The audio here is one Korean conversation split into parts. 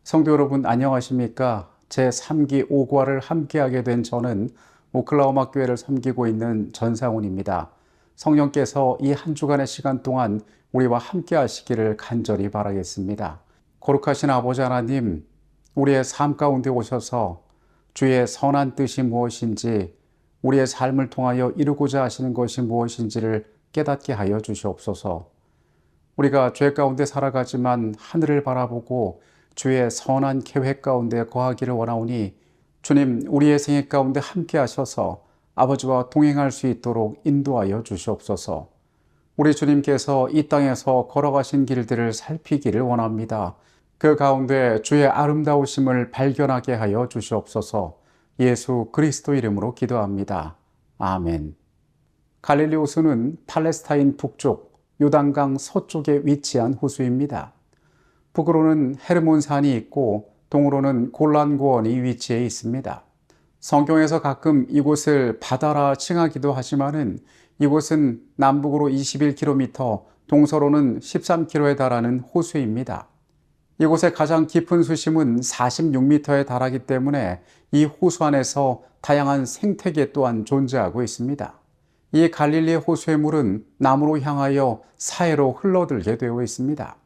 성도 여러분 안녕하십니까? 제3기 오과를 함께하게 된 저는 오클라호마 교회를 섬기고 있는 전상훈입니다. 성령께서 이 한 주간의 시간 동안 우리와 함께 하시기를 간절히 바라겠습니다. 거룩하신 아버지 하나님, 우리의 삶 가운데 오셔서 주의 선한 뜻이 무엇인지, 우리의 삶을 통하여 이루고자 하시는 것이 무엇인지를 깨닫게 하여 주시옵소서. 우리가 죄 가운데 살아가지만 하늘을 바라보고 주의 선한 계획 가운데 거하기를 원하오니 주님, 우리의 생애 가운데 함께 하셔서 아버지와 동행할 수 있도록 인도하여 주시옵소서. 우리 주님께서 이 땅에서 걸어가신 길들을 살피기를 원합니다. 그 가운데 주의 아름다우심을 발견하게 하여 주시옵소서. 예수 그리스도 이름으로 기도합니다. 아멘. 갈릴리 호수는 팔레스타인 북쪽 요단강 서쪽에 위치한 호수입니다. 북으로는 헤르몬산이 있고 동으로는 골란고원이 위치해 있습니다. 성경에서 가끔 이곳을 바다라 칭하기도 하지만은 이곳은 남북으로 21km, 동서로는 13km에 달하는 호수입니다. 이곳의 가장 깊은 수심은 46m에 달하기 때문에 이 호수 안에서 다양한 생태계 또한 존재하고 있습니다. 이 갈릴리 호수의 물은 남으로 향하여 사해로 흘러들게 되어 있습니다.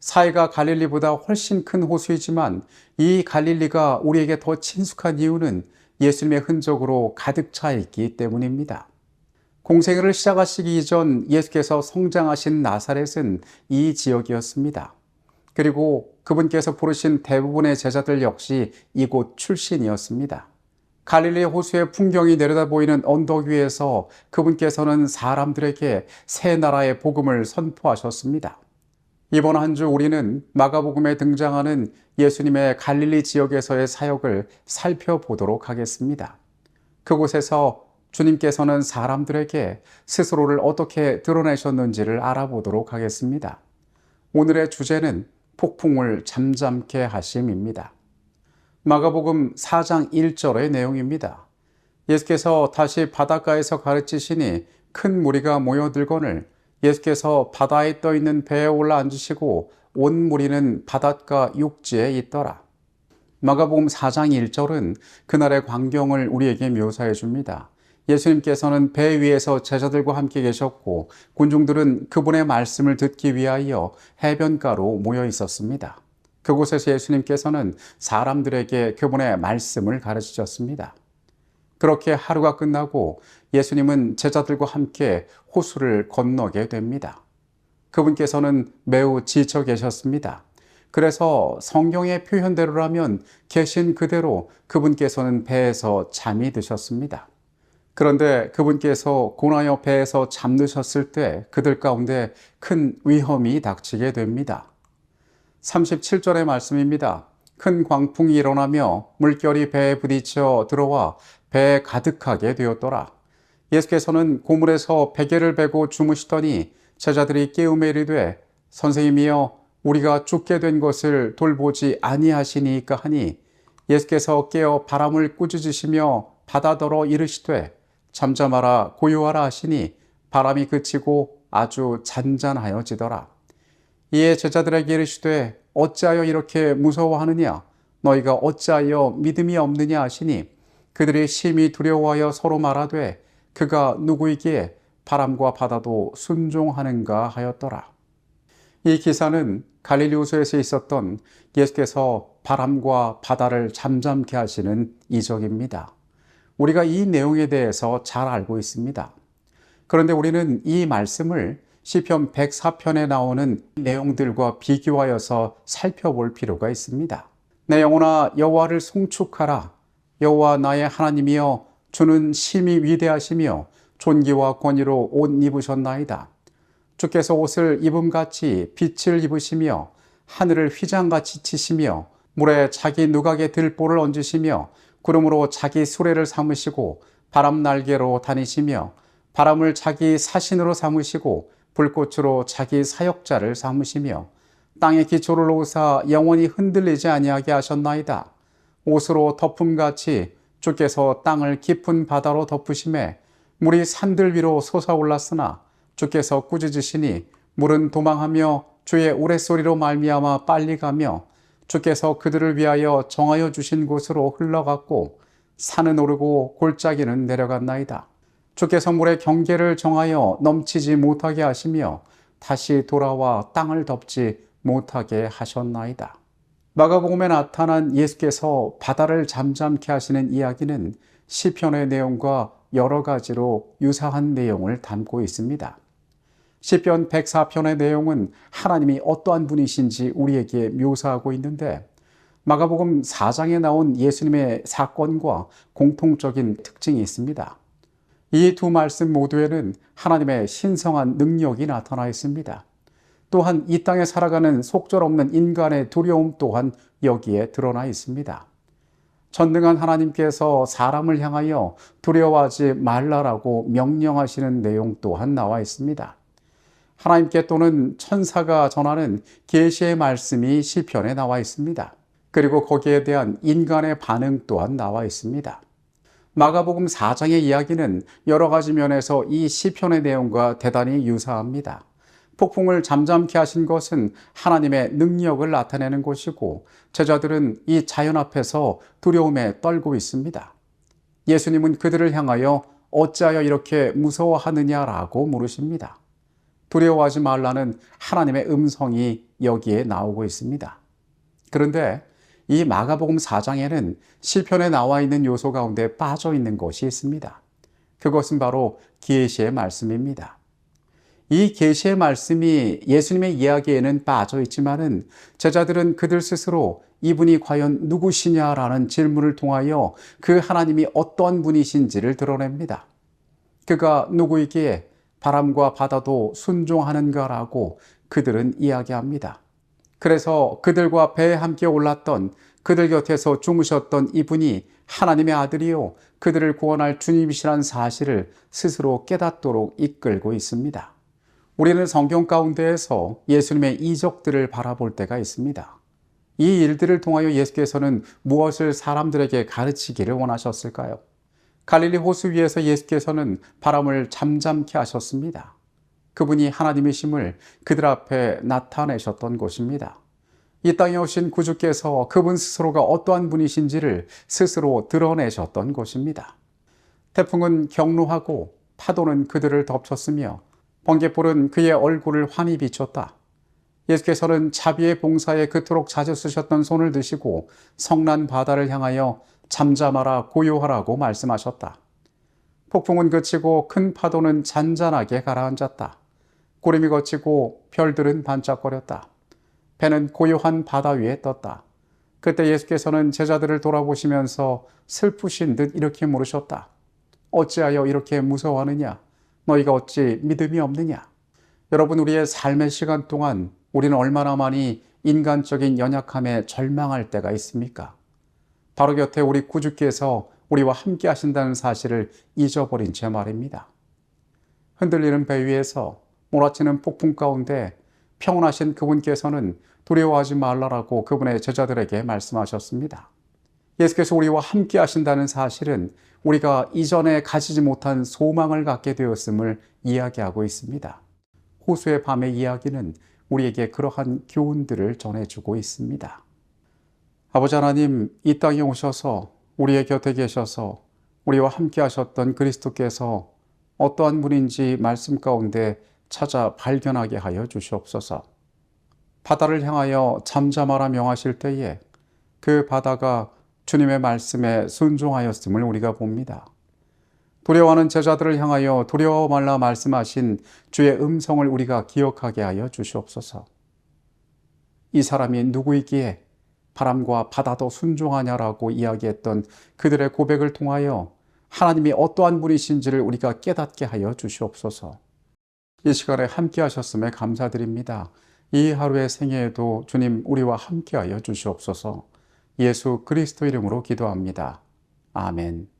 사해가 갈릴리보다 훨씬 큰 호수이지만 이 갈릴리가 우리에게 더 친숙한 이유는 예수님의 흔적으로 가득 차 있기 때문입니다. 공생애를 시작하시기 이전 예수께서 성장하신 나사렛은 이 지역이었습니다. 그리고 그분께서 부르신 대부분의 제자들 역시 이곳 출신이었습니다. 갈릴리 호수의 풍경이 내려다 보이는 언덕 위에서 그분께서는 사람들에게 새 나라의 복음을 선포하셨습니다. 이번 한 주 우리는 마가복음에 등장하는 예수님의 갈릴리 지역에서의 사역을 살펴보도록 하겠습니다. 그곳에서 주님께서는 사람들에게 스스로를 어떻게 드러내셨는지를 알아보도록 하겠습니다. 오늘의 주제는 폭풍을 잠잠케 하심입니다. 마가복음 4장 1절의 내용입니다. 예수께서 다시 바닷가에서 가르치시니 큰 무리가 모여들거늘 예수께서 바다에 떠있는 배에 올라 앉으시고 온 무리는 바닷가 육지에 있더라. 마가복음 4장 1절은 그날의 광경을 우리에게 묘사해 줍니다. 예수님께서는 배 위에서 제자들과 함께 계셨고 군중들은 그분의 말씀을 듣기 위하여 해변가로 모여 있었습니다. 그곳에서 예수님께서는 사람들에게 그분의 말씀을 가르치셨습니다. 그렇게 하루가 끝나고 예수님은 제자들과 함께 호수를 건너게 됩니다. 그분께서는 매우 지쳐 계셨습니다. 그래서 성경의 표현대로라면 계신 그대로 그분께서는 배에서 잠이 드셨습니다. 그런데 그분께서 고나여 배에서 잠드셨을 때 그들 가운데 큰 위험이 닥치게 됩니다. 37절의 말씀입니다. 큰 광풍이 일어나며 물결이 배에 부딪혀 들어와 배에 가득하게 되었더라. 예수께서는 고물에서 베개를 베고 주무시더니 제자들이 깨우매 이르되 선생님이여 우리가 죽게 된 것을 돌보지 아니하시니까 하니 예수께서 깨어 바람을 꾸짖으시며 바다더러 이르시되 잠잠하라 고요하라 하시니 바람이 그치고 아주 잔잔하여지더라. 이에 제자들에게 이르시되 어찌하여 이렇게 무서워하느냐 너희가 어찌하여 믿음이 없느냐 하시니 그들이 심히 두려워하여 서로 말하되 그가 누구이기에 바람과 바다도 순종하는가 하였더라. 이 기사는 갈릴리 호수에서 있었던 예수께서 바람과 바다를 잠잠케 하시는 이적입니다. 우리가 이 내용에 대해서 잘 알고 있습니다. 그런데 우리는 이 말씀을 시편 104편에 나오는 내용들과 비교하여서 살펴볼 필요가 있습니다. 내 영혼아 여호와를 송축하라. 여호와 나의 하나님이여 주는 심히 위대하시며 존귀와 권위로 옷 입으셨나이다. 주께서 옷을 입음같이 빛을 입으시며 하늘을 휘장같이 치시며 물에 자기 누각의 들보를 얹으시며 구름으로 자기 수레를 삼으시고 바람 날개로 다니시며 바람을 자기 사신으로 삼으시고 불꽃으로 자기 사역자를 삼으시며 땅의 기초를 놓으사 영원히 흔들리지 아니하게 하셨나이다. 옷으로 덮음같이 주께서 땅을 깊은 바다로 덮으심에 물이 산들 위로 솟아올랐으나 주께서 꾸짖으시니 물은 도망하며 주의 우레소리로 말미암아 빨리 가며 주께서 그들을 위하여 정하여 주신 곳으로 흘러갔고 산은 오르고 골짜기는 내려갔나이다. 주께서 물의 경계를 정하여 넘치지 못하게 하시며 다시 돌아와 땅을 덮지 못하게 하셨나이다. 마가복음에 나타난 예수께서 바다를 잠잠케 하시는 이야기는 시편의 내용과 여러 가지로 유사한 내용을 담고 있습니다. 시편 104편의 내용은 하나님이 어떠한 분이신지 우리에게 묘사하고 있는데 마가복음 4장에 나온 예수님의 사건과 공통적인 특징이 있습니다. 이 두 말씀 모두에는 하나님의 신성한 능력이 나타나 있습니다. 또한 이 땅에 살아가는 속절없는 인간의 두려움 또한 여기에 드러나 있습니다. 전능한 하나님께서 사람을 향하여 두려워하지 말라라고 명령하시는 내용 또한 나와 있습니다. 하나님께 또는 천사가 전하는 계시의 말씀이 시편에 나와 있습니다. 그리고 거기에 대한 인간의 반응 또한 나와 있습니다. 마가복음 4장의 이야기는 여러 가지 면에서 이 시편의 내용과 대단히 유사합니다. 폭풍을 잠잠케 하신 것은 하나님의 능력을 나타내는 것이고 제자들은 이 자연 앞에서 두려움에 떨고 있습니다. 예수님은 그들을 향하여 어찌하여 이렇게 무서워하느냐라고 물으십니다. 두려워하지 말라는 하나님의 음성이 여기에 나오고 있습니다. 그런데 이 마가복음 4장에는 시편에 나와 있는 요소 가운데 빠져 있는 것이 있습니다. 그것은 바로 계시의 말씀입니다. 이 계시의 말씀이 예수님의 이야기에는 빠져 있지만은 제자들은 그들 스스로 이분이 과연 누구시냐라는 질문을 통하여 그 하나님이 어떤 분이신지를 드러냅니다. 그가 누구이기에 바람과 바다도 순종하는가라고 그들은 이야기합니다. 그래서 그들과 배에 함께 올랐던 그들 곁에서 주무셨던 이분이 하나님의 아들이요 그들을 구원할 주님이시란 사실을 스스로 깨닫도록 이끌고 있습니다. 우리는 성경 가운데에서 예수님의 이적들을 바라볼 때가 있습니다. 이 일들을 통하여 예수께서는 무엇을 사람들에게 가르치기를 원하셨을까요? 갈릴리 호수 위에서 예수께서는 바람을 잠잠케 하셨습니다. 그분이 하나님이심을 그들 앞에 나타내셨던 것입니다. 이 땅에 오신 구주께서 그분 스스로가 어떠한 분이신지를 스스로 드러내셨던 것입니다. 태풍은 경로하고 파도는 그들을 덮쳤으며 번갯불은 그의 얼굴을 환히 비췄다. 예수께서는 자비의 봉사에 그토록 자주 쓰셨던 손을 드시고 성난 바다를 향하여 잠잠하라 고요하라고 말씀하셨다. 폭풍은 그치고 큰 파도는 잔잔하게 가라앉았다. 구름이 걷히고 별들은 반짝거렸다. 배는 고요한 바다 위에 떴다. 그때 예수께서는 제자들을 돌아보시면서 슬프신 듯 이렇게 물으셨다. 어찌하여 이렇게 무서워하느냐? 너희가 어찌 믿음이 없느냐? 여러분, 우리의 삶의 시간 동안 우리는 얼마나 많이 인간적인 연약함에 절망할 때가 있습니까? 바로 곁에 우리 구주께서 우리와 함께 하신다는 사실을 잊어버린 채 말입니다. 흔들리는 배 위에서 몰아치는 폭풍 가운데 평온하신 그분께서는 두려워하지 말라라고 그분의 제자들에게 말씀하셨습니다. 예수께서 우리와 함께 하신다는 사실은 우리가 이전에 가지지 못한 소망을 갖게 되었음을 이야기하고 있습니다. 호수의 밤의 이야기는 우리에게 그러한 교훈들을 전해주고 있습니다. 아버지 하나님, 이 땅에 오셔서 우리의 곁에 계셔서 우리와 함께 하셨던 그리스도께서 어떠한 분인지 말씀 가운데 찾아 발견하게 하여 주시옵소서. 바다를 향하여 잠잠하라 명하실 때에 그 바다가 주님의 말씀에 순종하였음을 우리가 봅니다. 두려워하는 제자들을 향하여 두려워 말라 말씀하신 주의 음성을 우리가 기억하게 하여 주시옵소서. 이 사람이 누구이기에 바람과 바다도 순종하냐라고 이야기했던 그들의 고백을 통하여 하나님이 어떠한 분이신지를 우리가 깨닫게 하여 주시옵소서. 이 시간에 함께 하셨음에 감사드립니다. 이 하루의 생애에도 주님 우리와 함께 하여 주시옵소서. 예수 그리스도 이름으로 기도합니다. 아멘.